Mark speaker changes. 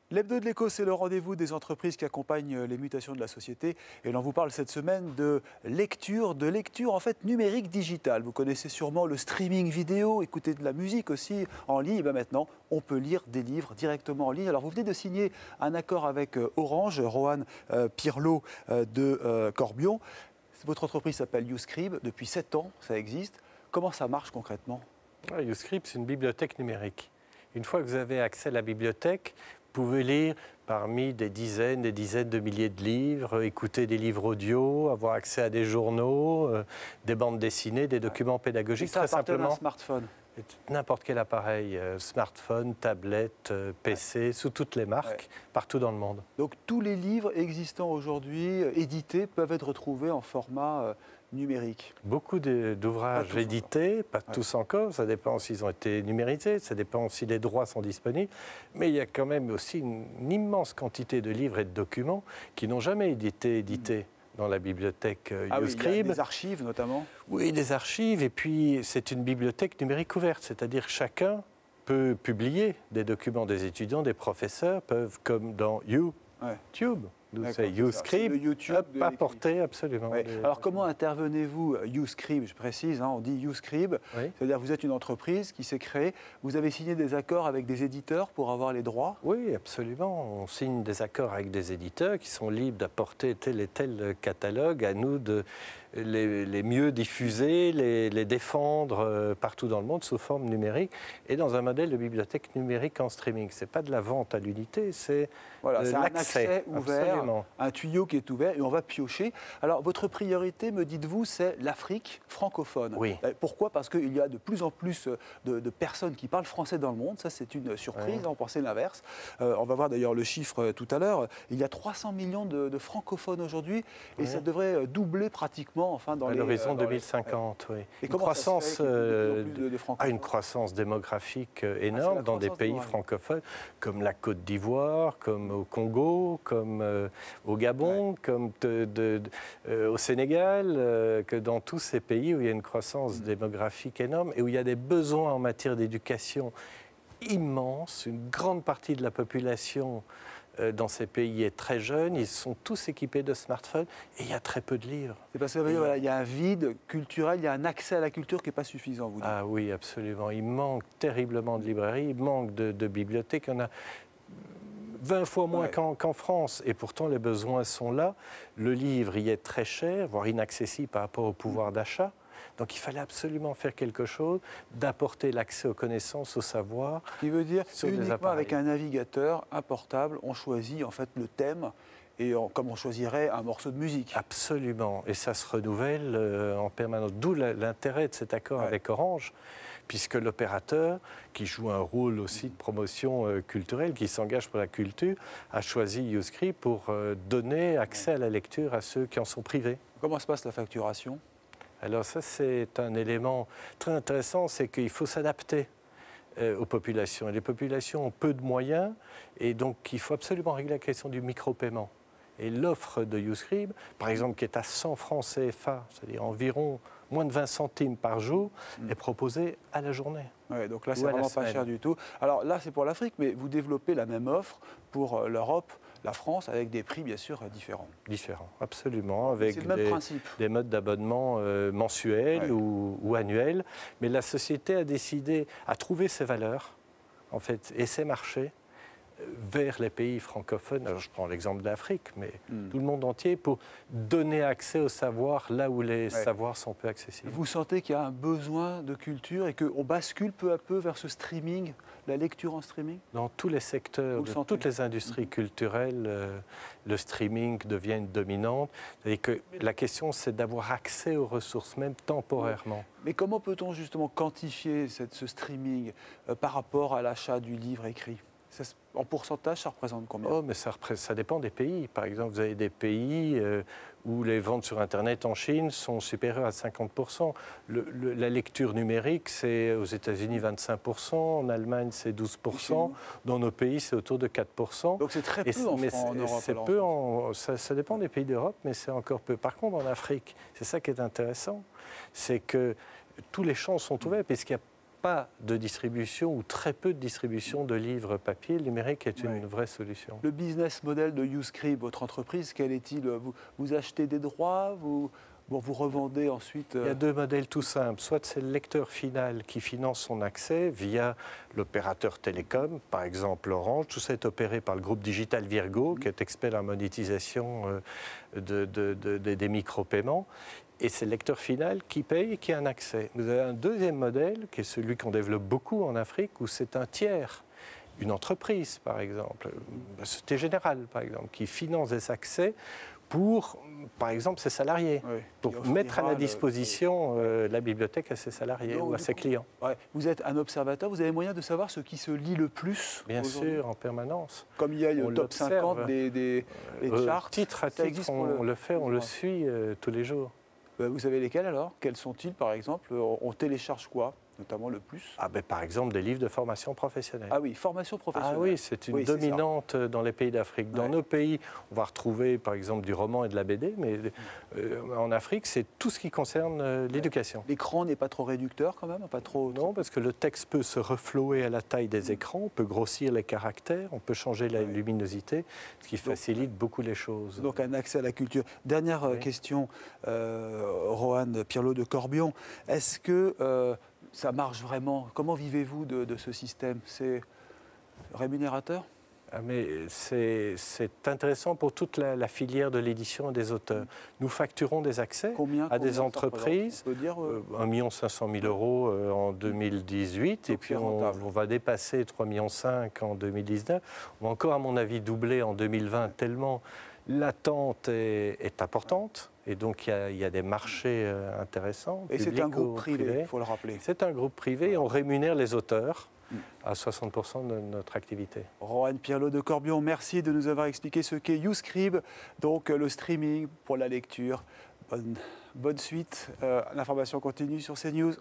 Speaker 1: L'Hebdo de l'Écho, c'est le rendez-vous des entreprises qui accompagnent les mutations de la société. Et l'on vous parle cette semaine de lecture en fait numérique digitale. Vous connaissez sûrement le streaming vidéo, écouter de la musique aussi en ligne. Et bien maintenant, on peut lire des livres directement en ligne. Alors vous venez de signer un accord avec Orange, Rohan Pirlo de Corbion. Votre entreprise s'appelle YouScribe. Depuis 7 ans, ça existe. Comment ça marche concrètement?
Speaker 2: YouScribe, c'est une bibliothèque numérique. Une fois que vous avez accès à la bibliothèque, vous pouvez lire parmi des dizaines de milliers de livres, écouter des livres audio, avoir accès à des journaux, des bandes dessinées, des documents pédagogiques.
Speaker 1: Ça appartient à un smartphone.
Speaker 2: N'importe quel appareil, smartphone, tablette, PC, sous toutes les marques, partout dans le monde.
Speaker 1: Donc tous les livres existants aujourd'hui, édités, peuvent être retrouvés en format numérique.
Speaker 2: Beaucoup d'ouvrages édités, pas tous encore, ça dépend s'ils ont été numérisés, ça dépend si les droits sont disponibles, mais il y a quand même aussi une immense quantité de livres et de documents qui n'ont jamais été édités dans la bibliothèque YouScribe.
Speaker 1: Oui, il y a des archives notamment.
Speaker 2: Oui, des archives, et puis c'est une bibliothèque numérique ouverte, c'est-à-dire que chacun peut publier des documents des étudiants, des professeurs peuvent, comme dans YouTube, c'est YouScribe, apporter absolument.
Speaker 1: Alors comment intervenez-vous, YouScribe, je précise, on dit YouScribe, c'est-à-dire vous êtes une entreprise qui s'est créée, vous avez signé des accords avec des éditeurs pour avoir les droits?
Speaker 2: Oui, absolument, on signe des accords avec des éditeurs qui sont libres d'apporter tel et tel catalogue, à nous de les mieux diffuser, les défendre partout dans le monde sous forme numérique et dans un modèle de bibliothèque numérique en streaming. Ce n'est pas de la vente à l'unité, c'est
Speaker 1: un accès ouvert,
Speaker 2: absolument. Un
Speaker 1: tuyau qui est ouvert et on va piocher. Alors votre priorité, me dites-vous, c'est l'Afrique francophone.
Speaker 2: Oui.
Speaker 1: Pourquoi? Parce qu'il y a de plus en plus de personnes qui parlent français dans le monde, ça c'est une surprise, on pensait l'inverse. On va voir d'ailleurs le chiffre tout à l'heure. Il y a 300 millions de francophones aujourd'hui et ça devrait doubler pratiquement
Speaker 2: à l'horizon 2050, oui.
Speaker 1: Et
Speaker 2: une croissance démographique énorme dans des pays francophones comme la Côte d'Ivoire, comme au Congo, comme au Gabon, comme au Sénégal, que dans tous ces pays où il y a une croissance démographique énorme et où il y a des besoins en matière d'éducation immenses. Une grande partie de la population dans ces pays est très jeune, ils sont tous équipés de smartphones et il y a très peu de livres.
Speaker 1: C'est parce qu'il y a un vide culturel, il y a un accès à la culture qui n'est pas suffisant, vous dites.
Speaker 2: Ah oui, absolument. Il manque terriblement de librairies, il manque de bibliothèques. Il y en a 20 fois moins qu'en France et pourtant les besoins sont là. Le livre y est très cher, voire inaccessible par rapport au pouvoir d'achat. Donc il fallait absolument faire quelque chose, d'apporter l'accès aux connaissances, au savoir.
Speaker 1: Ce qui veut dire uniquement avec un navigateur, un portable, on choisit en fait le thème et comme on choisirait un morceau de musique.
Speaker 2: Absolument, et ça se renouvelle en permanence. D'où l'intérêt de cet accord avec Orange, puisque l'opérateur, qui joue un rôle aussi de promotion culturelle, qui s'engage pour la culture, a choisi YouScribe pour donner accès à la lecture à ceux qui en sont privés.
Speaker 1: Comment se passe la facturation ?
Speaker 2: Alors ça, c'est un élément très intéressant, c'est qu'il faut s'adapter aux populations. Et les populations ont peu de moyens, et donc il faut absolument régler la question du micro-paiement. Et l'offre de YouScribe, par exemple, qui est à 100 francs CFA, c'est-à-dire environ moins de 20 centimes par jour, est proposée à la journée.
Speaker 1: Oui, donc là, c'est vraiment pas cher du tout. Alors là, c'est pour l'Afrique, mais vous développez la même offre pour l'Europe, la France, avec des prix, bien sûr, différents.
Speaker 2: Différents, absolument, avec
Speaker 1: le même principe.
Speaker 2: Des modes d'abonnement mensuels ou annuels. Mais la société a décidé, a trouvé ses valeurs, en fait, et ses marchés, vers les pays francophones, alors je prends l'exemple d'Afrique, mais tout le monde entier, pour donner accès au savoir là où les savoirs sont peu accessibles.
Speaker 1: Vous sentez qu'il y a un besoin de culture et qu'on bascule peu à peu vers ce streaming, la lecture en streaming?
Speaker 2: Dans tous les secteurs, de toutes les industries culturelles, le streaming devient une dominante. Et que la question, c'est d'avoir accès aux ressources, même temporairement.
Speaker 1: Mais comment peut-on justement quantifier ce streaming par rapport à l'achat du livre écrit? En pourcentage, ça représente combien?
Speaker 2: Mais ça dépend des pays. Par exemple, vous avez des pays où les ventes sur Internet en Chine sont supérieures à 50%. La lecture numérique, c'est aux États-Unis 25%, en Allemagne c'est 12%, dans nos pays c'est autour de 4%.
Speaker 1: Donc c'est très peu en Europe.
Speaker 2: C'est peu ça dépend des pays d'Europe, mais c'est encore peu. Par contre, en Afrique, c'est ça qui est intéressant, c'est que tous les champs sont ouverts, puisqu'il y a pas de distribution ou très peu de distribution de livres papier. Le numérique est une vraie solution.
Speaker 1: Le business model de YouScribe, votre entreprise, quel est-il? Vous achetez des droits, vous revendez ensuite
Speaker 2: Il y a deux modèles tout simples. Soit c'est le lecteur final qui finance son accès via l'opérateur télécom, par exemple Orange. Tout ça est opéré par le groupe Digital Virgo, qui est expert en monétisation des micro-paiements. Et c'est le lecteur final qui paye et qui a un accès. Vous avez un deuxième modèle, qui est celui qu'on développe beaucoup en Afrique, où c'est un tiers, une entreprise par exemple, la Société Générale par exemple, qui finance des accès pour, par exemple, ses salariés, pour mettre à la disposition la bibliothèque à ses salariés ou à ses clients.
Speaker 1: Vous êtes un observateur, vous avez moyen de savoir ce qui se lit le plus?
Speaker 2: Bien sûr, en permanence.
Speaker 1: Comme il y a le top 50 des charts.
Speaker 2: Titre à titre, on le fait, on le suit tous les jours.
Speaker 1: Vous savez lesquels alors? Quels sont-ils par exemple? On télécharge quoi, notamment le plus?
Speaker 2: Par exemple, des livres de formation professionnelle.
Speaker 1: Ah oui, formation professionnelle.
Speaker 2: Ah oui, c'est une dominante dans les pays d'Afrique. Dans nos pays, on va retrouver par exemple du roman et de la BD, mais en Afrique, c'est tout ce qui concerne l'éducation.
Speaker 1: L'écran n'est pas trop réducteur quand même? Pas trop...
Speaker 2: Non, parce que le texte peut se reflouer à la taille des écrans, on peut grossir les caractères, on peut changer la luminosité, ce qui facilite beaucoup les choses.
Speaker 1: Donc un accès à la culture. Dernière question, Rohan Pirlo de Corbion. Est-ce que ça marche vraiment? Comment vivez-vous de ce système? C'est rémunérateur?
Speaker 2: Mais c'est intéressant pour toute la filière de l'édition et des auteurs. Nous facturons des accès à des entreprises, 1 500 000 euros en 2018, et puis on va dépasser 3,5 millions en 2019. On va encore, à mon avis, doubler en 2020, tellement l'attente est importante. Et donc, il y a des marchés intéressants.
Speaker 1: Et c'est un groupe privé, il faut le rappeler.
Speaker 2: C'est un groupe privé et on rémunère les auteurs à 60% de notre activité.
Speaker 1: Rohan Pirlo de Corbion, merci de nous avoir expliqué ce qu'est YouScribe, donc le streaming pour la lecture. Bonne suite. L'information continue sur CNews.